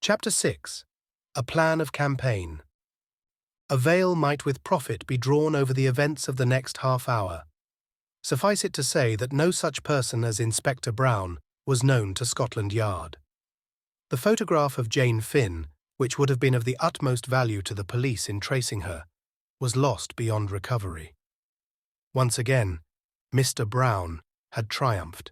Chapter 6. A Plan of Campaign. A veil might with profit be drawn over the events of the next half hour. Suffice it to say that no such person as Inspector Brown was known to Scotland Yard. The photograph of Jane Finn, which would have been of the utmost value to the police in tracing her, was lost beyond recovery. Once again, Mr. Brown had triumphed.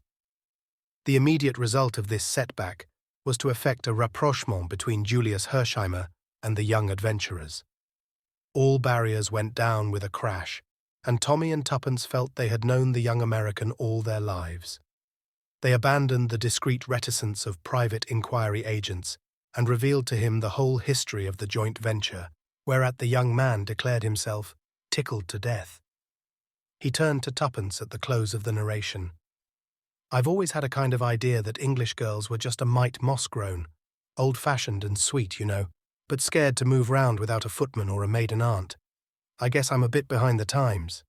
The immediate result of this setback was to effect a rapprochement between Julius Hersheimer and the young adventurers. All barriers went down with a crash, and Tommy and Tuppence felt they had known the young American all their lives. They abandoned the discreet reticence of private inquiry agents and revealed to him the whole history of the joint venture, whereat the young man declared himself tickled to death. He turned to Tuppence at the close of the narration. "I've always had a kind of idea that English girls were just a mite moss-grown, old-fashioned and sweet, you know, but scared to move round without a footman or a maiden aunt. I guess I'm a bit behind the times."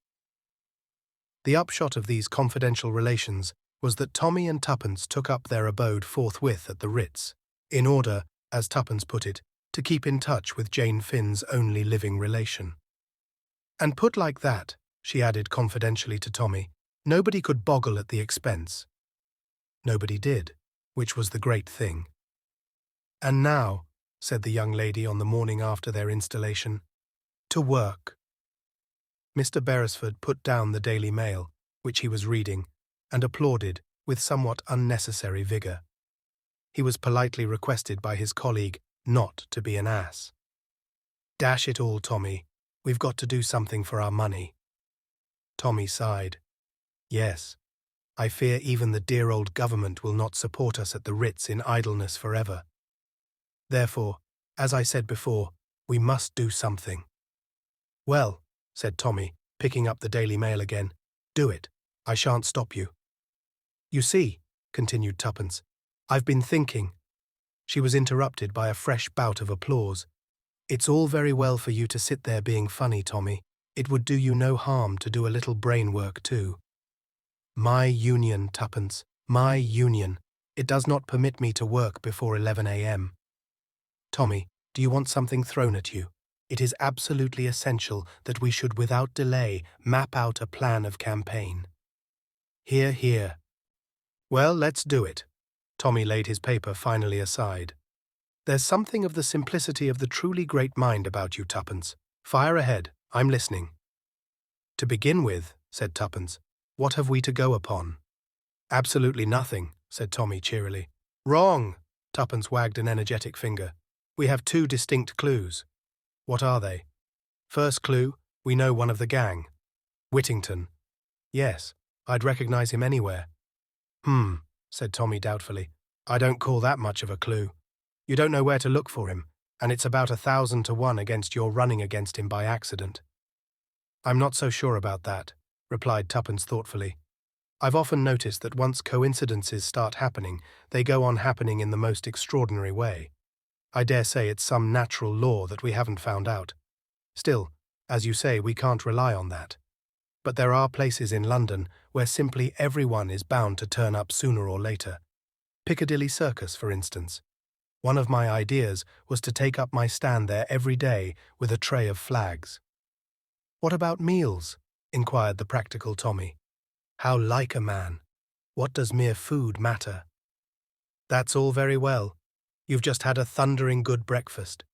The upshot of these confidential relations was that Tommy and Tuppence took up their abode forthwith at the Ritz, in order, as Tuppence put it, to keep in touch with Jane Finn's only living relation. "And put like that," she added confidentially to Tommy, "nobody could boggle at the expense." Nobody did, which was the great thing. "And now," said the young lady on the morning after their installation, "to work." Mr. Beresford put down the Daily Mail, which he was reading, and applauded with somewhat unnecessary vigour. He was politely requested by his colleague not to be an ass. "Dash it all, Tommy, we've got to do something for our money." Tommy sighed. "Yes, I fear even the dear old government will not support us at the Ritz in idleness forever. Therefore, as I said before, we must do something." "Well," said Tommy, picking up the Daily Mail again, "do it. I shan't stop you." "You see," continued Tuppence, "I've been thinking—" She was interrupted by a fresh bout of applause. "It's all very well for you to sit there being funny, Tommy. It would do you no harm to do a little brain work too." "My union, Tuppence, my union. It does not permit me to work before 11 a.m. Tommy, do you want something thrown at you? It is absolutely essential that we should without delay map out a plan of campaign." "Hear, hear." "Well, let's do it." Tommy laid his paper finally aside. "There's something of the simplicity of the truly great mind about you, Tuppence. Fire ahead, I'm listening." "To begin with," said Tuppence, "what have we to go upon?" "Absolutely nothing," said Tommy cheerily. "Wrong!" Tuppence wagged an energetic finger. "We have two distinct clues." "What are they?" "First clue, we know one of the gang. Whittington." "Yes, I'd recognize him anywhere." Said Tommy doubtfully. "I don't call that much of a clue. You don't know where to look for him, and it's about 1,000 to 1 against your running against him by accident." "I'm not so sure about that," replied Tuppence thoughtfully. "I've often noticed that once coincidences start happening, they go on happening in the most extraordinary way. I dare say it's some natural law that we haven't found out. Still, as you say, we can't rely on that. But there are places in London where simply everyone is bound to turn up sooner or later. Piccadilly Circus, for instance. One of my ideas was to take up my stand there every day with a tray of flags." "What about meals?" inquired the practical Tommy. "How like a man! What does mere food matter?" "That's all very well. You've just had a thundering good breakfast.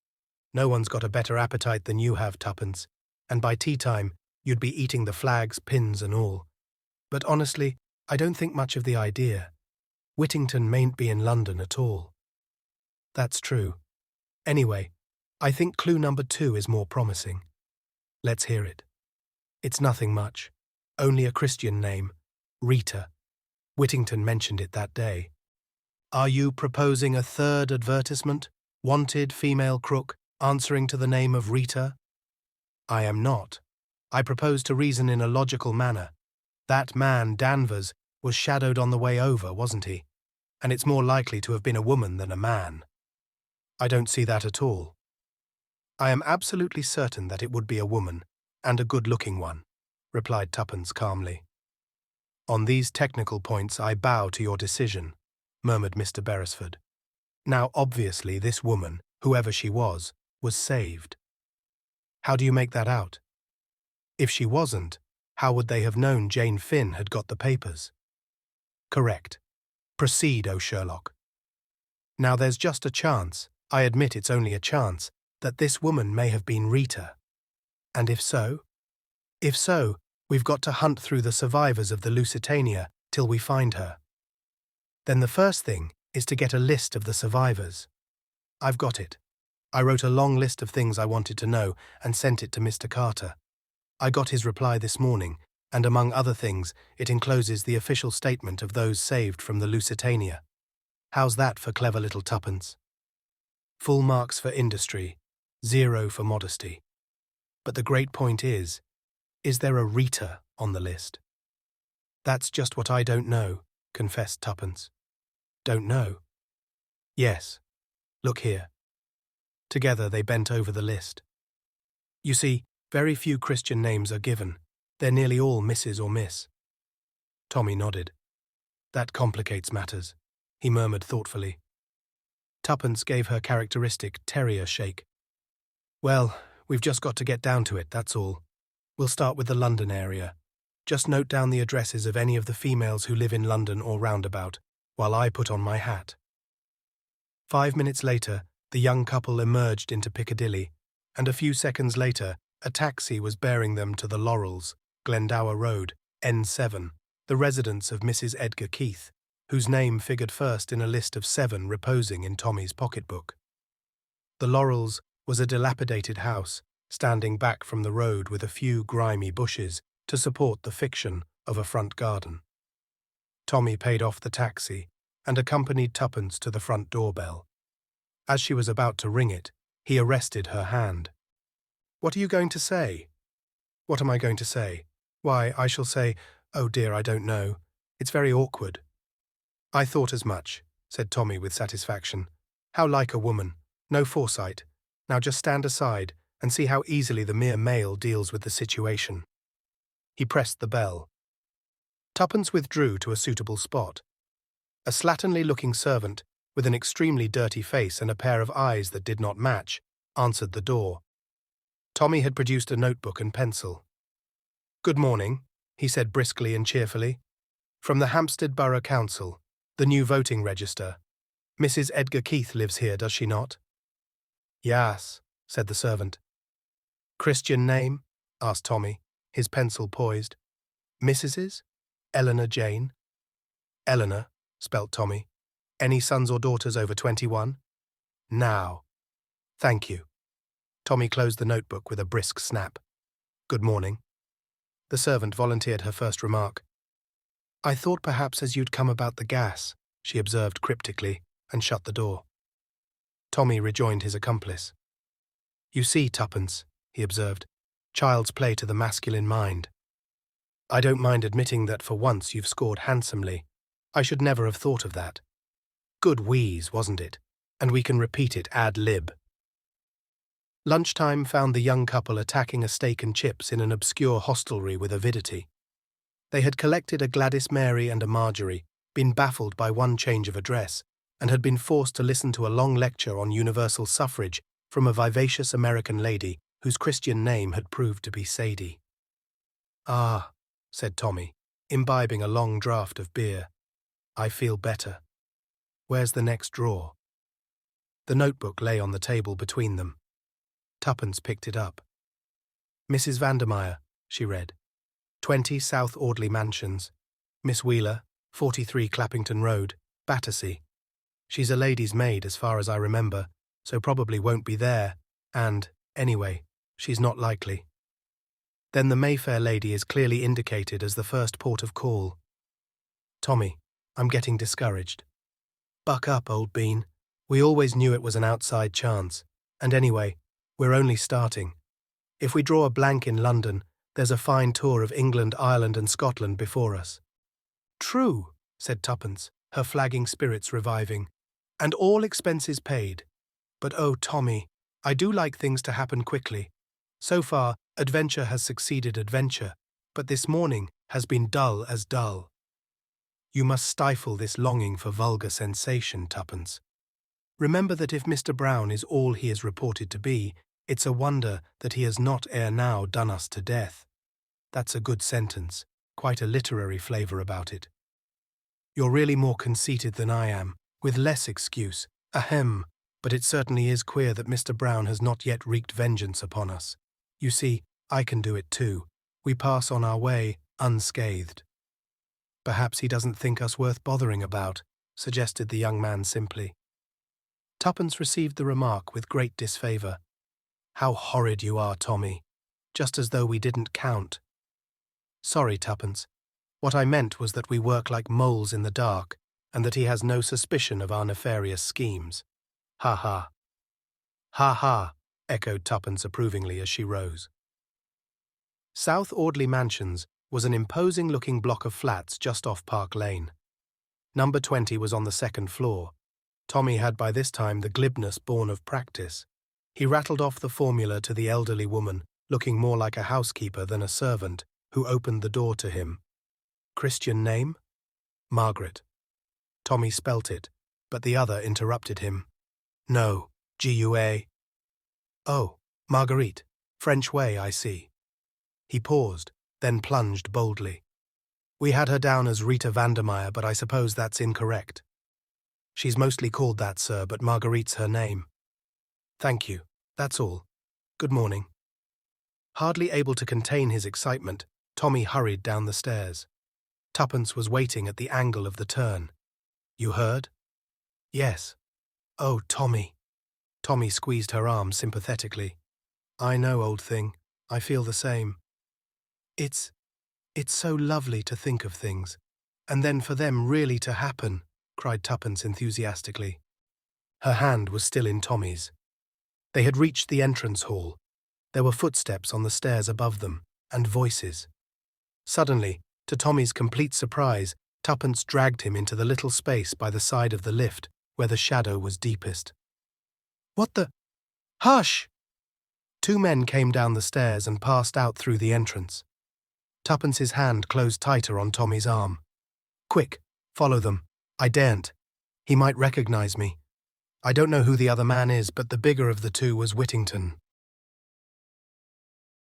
No one's got a better appetite than you have, Tuppence, and by tea-time you'd be eating the flags, pins and all. But honestly, I don't think much of the idea. Whittington mayn't be in London at all." "That's true. Anyway, I think clue number 2 is more promising." "Let's hear it." "It's nothing much. Only a Christian name. Rita. Whittington mentioned it that day." "Are you proposing a third advertisement? Wanted female crook, answering to the name of Rita?" "I am not. I propose to reason in a logical manner. That man, Danvers, was shadowed on the way over, wasn't he? And it's more likely to have been a woman than a man." "I don't see that at all." "I am absolutely certain that it would be a woman, and a good-looking one," replied Tuppence calmly. "On these technical points I bow to your decision," murmured Mr. Beresford. Now, obviously, this woman, whoever she was saved. How do you make that out? If she wasn't, how would they have known Jane Finn had got the papers? Correct. Proceed, O Sherlock. Now there's just a chance, I admit it's only a chance, that this woman may have been Rita. And if so? If so, we've got to hunt through the survivors of the Lusitania till we find her. Then the first thing is to get a list of the survivors. I've got it. I wrote a long list of things I wanted to know and sent it to Mr. Carter. I got his reply this morning, and among other things, it encloses the official statement of those saved from the Lusitania. How's that for clever little tuppence? Full marks for industry, 0 for modesty. But the great point is there a Rita on the list? That's just what I don't know, confessed Tuppence. Don't know? Yes. Look here. Together they bent over the list. You see, very few Christian names are given. They're nearly all Mrs. or Miss. Tommy nodded. That complicates matters, he murmured thoughtfully. Tuppence gave her characteristic terrier shake. Well, we've just got to get down to it, that's all. We'll start with the London area. Just note down the addresses of any of the females who live in London or roundabout, while I put on my hat. 5 minutes later, the young couple emerged into Piccadilly, and a few seconds later, a taxi was bearing them to the Laurels, Glendower Road, N7, the residence of Mrs. Edgar Keith, whose name figured first in a list of 7 reposing in Tommy's pocketbook. The Laurels was a dilapidated house, standing back from the road with a few grimy bushes to support the fiction of a front garden. Tommy paid off the taxi and accompanied Tuppence to the front doorbell. As she was about to ring it, he arrested her hand. What are you going to say? What am I going to say? Why, I shall say, oh dear, I don't know. It's very awkward. I thought as much, said Tommy with satisfaction. How like a woman. No foresight. Now just stand aside and see how easily the mere male deals with the situation. He pressed the bell. Tuppence withdrew to a suitable spot. A slatternly-looking servant, with an extremely dirty face and a pair of eyes that did not match, answered the door. Tommy had produced a notebook and pencil. Good morning, he said briskly and cheerfully. From the Hampstead Borough Council, the new voting register. Mrs. Edgar Keith lives here, does she not? Yes, said the servant. Christian name? Asked Tommy, his pencil poised. Mrs.'s? Eleanor Jane? Eleanor, spelt Tommy. Any sons or daughters over 21? Now. Thank you. Tommy closed the notebook with a brisk snap. Good morning. The servant volunteered her first remark. I thought perhaps as you'd come about the gas, she observed cryptically, and shut the door. Tommy rejoined his accomplice. You see, Tuppence, he observed, child's play to the masculine mind. I don't mind admitting that for once you've scored handsomely. I should never have thought of that. Good wheeze, wasn't it? And we can repeat it ad lib. Lunchtime found the young couple attacking a steak and chips in an obscure hostelry with avidity. They had collected a Gladys Mary and a Marjorie, been baffled by one change of address, and had been forced to listen to a long lecture on universal suffrage from a vivacious American lady whose Christian name had proved to be Sadie. Ah, said Tommy, imbibing a long draught of beer. I feel better. Where's the next drawer? The notebook lay on the table between them. Tuppence picked it up. Mrs. Vandermeyer, she read. 20 South Audley Mansions. Miss Wheeler, 43 Clappington Road, Battersea. She's a lady's maid as far as I remember, so probably won't be there, and, anyway, she's not likely. Then the Mayfair lady is clearly indicated as the first port of call. Tommy, I'm getting discouraged. Buck up, old bean. We always knew it was an outside chance, and anyway, we're only starting. If we draw a blank in London, there's a fine tour of England, Ireland and Scotland before us. True, said Tuppence, her flagging spirits reviving, and all expenses paid. But oh, Tommy, I do like things to happen quickly. So far, adventure has succeeded adventure, but this morning has been dull as dull. You must stifle this longing for vulgar sensation, Tuppence. Remember that if Mr. Brown is all he is reported to be, it's a wonder that he has not ere now done us to death. That's a good sentence, quite a literary flavour about it. You're really more conceited than I am, with less excuse. Ahem, but it certainly is queer that Mr. Brown has not yet wreaked vengeance upon us. You see, I can do it too. We pass on our way, unscathed. Perhaps he doesn't think us worth bothering about, suggested the young man simply. Tuppence received the remark with great disfavour. How horrid you are, Tommy. Just as though we didn't count. Sorry, Tuppence. What I meant was that we work like moles in the dark, and that he has no suspicion of our nefarious schemes. Ha ha. Ha ha, echoed Tuppence approvingly as she rose. South Audley Mansions was an imposing-looking block of flats just off Park Lane. Number 20 was on the second floor. Tommy had by this time the glibness born of practice. He rattled off the formula to the elderly woman, looking more like a housekeeper than a servant, who opened the door to him. Christian name? Margaret. Tommy spelt it, but the other interrupted him. No, G-U-A. Oh, Marguerite. French way, I see. He paused, then plunged boldly. We had her down as Rita Vandermeyer, but I suppose that's incorrect. She's mostly called that, sir, but Marguerite's her name. Thank you. That's all. Good morning. Hardly able to contain his excitement, Tommy hurried down the stairs. Tuppence was waiting at the angle of the turn. You heard? Yes. Oh, Tommy. Tommy squeezed her arm sympathetically. I know, old thing. I feel the same. It's so lovely to think of things, and then for them really to happen, cried Tuppence enthusiastically. Her hand was still in Tommy's. They had reached the entrance hall. There were footsteps on the stairs above them, and voices. Suddenly, to Tommy's complete surprise, Tuppence dragged him into the little space by the side of the lift, where the shadow was deepest. What the— Hush! Two men came down the stairs and passed out through the entrance. Tuppence's hand closed tighter on Tommy's arm. Quick, follow them. I daren't. He might recognize me. I don't know who the other man is, but the bigger of the two was Whittington.